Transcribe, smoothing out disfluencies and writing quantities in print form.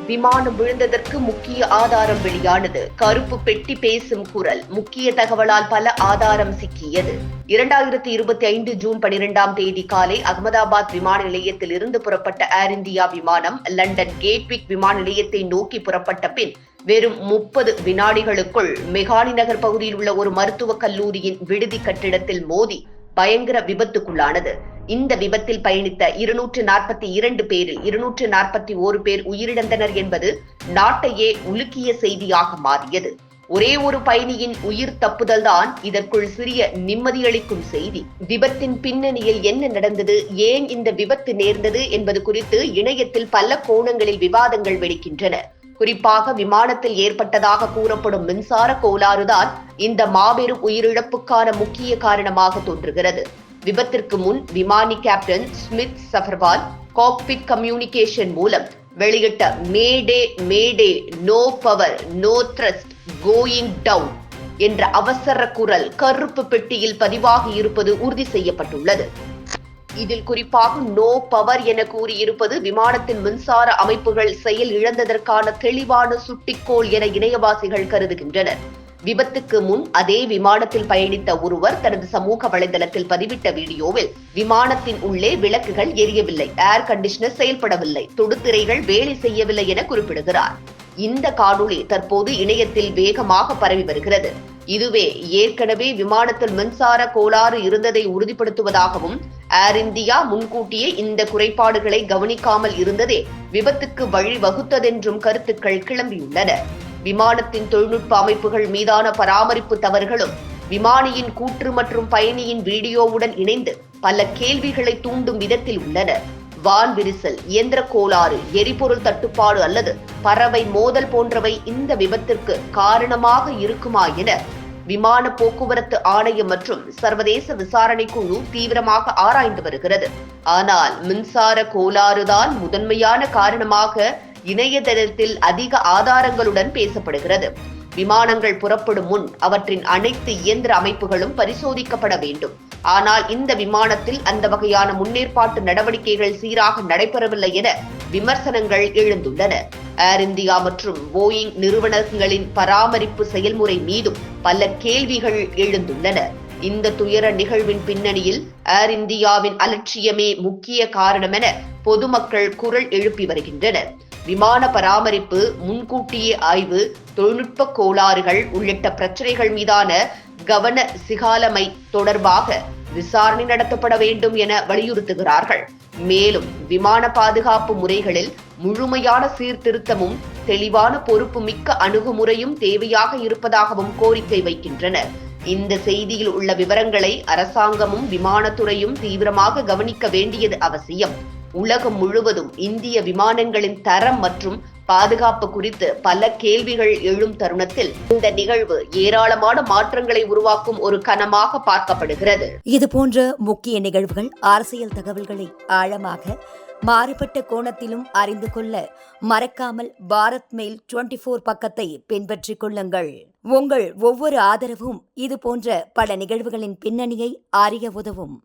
விமானம் விழுந்ததற்கு முக்கிய ஆதாரம் வெளியானது. கருப்பு பெட்டி பேசும் குரல். முக்கிய தகவலால் பல ஆதாரம் சிக்கியது. 2025 ஜூன் 12ஆம் தேதி காலை அகமதாபாத் விமான நிலையத்தில் இருந்து புறப்பட்ட ஏர் இந்தியா விமானம் லண்டன் கேட்விக் விமான நிலையத்தை நோக்கி புறப்பட்ட பின் வெறும் 30 வினாடிகளுக்குள் மெகானி நகர் பகுதியில் உள்ள ஒரு மருத்துவக் கல்லூரியின் விடுதி கட்டிடத்தில் மோதி பயங்கர விபத்துக்குள்ளானது. இந்த விபத்தில் பயணித்த 242 பேரில் 241 பேர் உயிரிழந்தனர் என்பது நாட்டையே உலுக்கிய செய்தியாக மாறியது. ஒரே ஒரு பயணியின் உயிர் தப்புதல் தான் இதற்குள் சிறிய நிம்மதியளிக்கும் செய்தி. விபத்தின் பின்னணியில் என்ன நடந்தது, ஏன் இந்த விபத்து நேர்ந்தது என்பது குறித்து இணையத்தில் பல கோணங்களில் விவாதங்கள் வெடிக்கின்றன. குறிப்பாக விமானத்தில் ஏற்பட்டதாக கூறப்படும் மின்சார கோளாறுதான் இந்த மாபெரும் உயிரிழப்புக்கான முக்கிய காரணமாக தோன்றுகிறது. விபத்திற்கு முன் விமானி captain Sumeet Sabharwal cockpit communication மூலம் வெளியிட்ட mayday mayday, no power, no thrust, going down என்ற அவசர குரல் கருப்பு பெட்டியில் பதிவாகி இருப்பது உறுதி செய்யப்பட்டுள்ளது. இதில் குறிப்பாக நோ பவர் என கூறியிருப்பது விமானத்தின் மின்சார அமைப்புகள் செயல் இழந்ததற்கான தெளிவான சுட்டிக்கோள் என இணையவாசிகள் கருதுகின்றனர். விபத்துக்கு முன் அதே விமானத்தில் பயணித்த ஒருவர் தனது சமூக வலைதளத்தில் பதிவிட்ட வீடியோவில் விமானத்தின் உள்ளே விளக்குகள் எரியவில்லை, ஏர் கண்டிஷனர் செயல்படவில்லை, தொடுதிரைகள் வேலை செய்யவில்லை என குறிப்பிடுகிறார். இந்த காணொளி தற்போது இணையத்தில் வேகமாக பரவி வருகிறது. இதுவே ஏற்கனவே விமானத்தில் மின்சார கோளாறு இருந்ததை உறுதிப்படுத்துவதாகவும் ஏர் இந்தியா முன்கூட்டியே இந்த குறைபாடுகளை கவனிக்காமல் இருந்ததே விபத்துக்கு வழிவகுத்ததென்றும் கருத்துக்கள் கிளம்பியுள்ளன. விமானத்தின் தொழில்நுட்ப அமைப்புகள் மீதான பராமரிப்பு தவறுகளும் விமானியின் கூற்று மற்றும் பயணியின் வீடியோவுடன் இணைந்து பல கேள்விகளை தூண்டும் விதத்தில் உள்ளன. வான் விரிசல், இயந்திர கோளாறு, எரிபொருள் தட்டுப்பாடு அல்லது பறவை மோதல் போன்றவை இந்த விபத்திற்கு காரணமாக இருக்குமா என விமான போக்குவரத்து ஆணையம் மற்றும் சர்வதேச விசாரணை குழு தீவிரமாக ஆராய்ந்து வருகிறது. ஆனால் மின்சார கோளாறுதான் முதன்மையான காரணமாக இணையதளத்தில் அதிக ஆதாரங்களுடன் பேசப்படுகிறது. விமானங்கள் புறப்படும் முன் அவற்றின் அனைத்து இயந்திர அமைப்புகளும் பரிசோதிக்கப்பட வேண்டும். ஆனால் இந்த விமானத்தில் அந்த வகையான முன்னேற்பாட்டு நடவடிக்கைகள் சீராக நடைபெறவில்லை என விமர்சனங்கள் எழுந்துள்ளன. ஏர் இந்தியா மற்றும் போயிங் நிறுவனங்களின் பராமரிப்பு செயல்முறை மீதும் பல கேள்விகள் எழுந்துள்ளன. இந்த துயர நிகழ்வின் பின்னணியில் ஏர் இந்தியாவின் அலட்சியமே முக்கிய காரணம் என பொதுமக்கள் குரல் எழுப்பி வருகின்றனர். விமான பராமரிப்பு, முன்கூட்டியே ஆய்வு, தொழில்நுட்ப கோளாறுகள் உள்ளிட்ட பிரச்சனைகள் மீதான கவன சிகாலமை தொடர்பாக விசாரணை நடத்தப்பட வேண்டும் என வலியுறுத்துகிறார்கள். மேலும் விமான பாதுகாப்பு முறைகளில் முழுமையான சீர்திருத்தமும் தெளிவான பொறுப்பு மிக்க அணுகுமுறையும் தேவையாக இருப்பதாகவும் கோரிக்கை வைக்கின்றனர். இந்த செய்தியில் உள்ள விவரங்களை அரசாங்கமும் விமானத்துறையும் தீவிரமாக கவனிக்க வேண்டியது அவசியம். உலகம் முழுவதும் இந்திய விமானங்களின் தரம் மற்றும் பாதுகாப்பு குறித்து பல கேள்விகள் எழும் தருணத்தில் இந்த நிகழ்வு ஏராளமான மாற்றங்களை உருவாக்கும் ஒரு கணமாக பார்க்கப்படுகிறது. இது போன்ற முக்கிய நிகழ்வுகள், அரசியல் தகவல்களை ஆழமாக மாறுபட்ட கோணத்திலும் அறிந்து கொள்ள மறக்காமல் பாரத் மெயில் 24 பக்கத்தை பின்பற்றிக் கொள்ளுங்கள். உங்கள் ஒவ்வொரு ஆதரவும் இது போன்ற பல நிகழ்வுகளின் பின்னணியை அறிய உதவும்.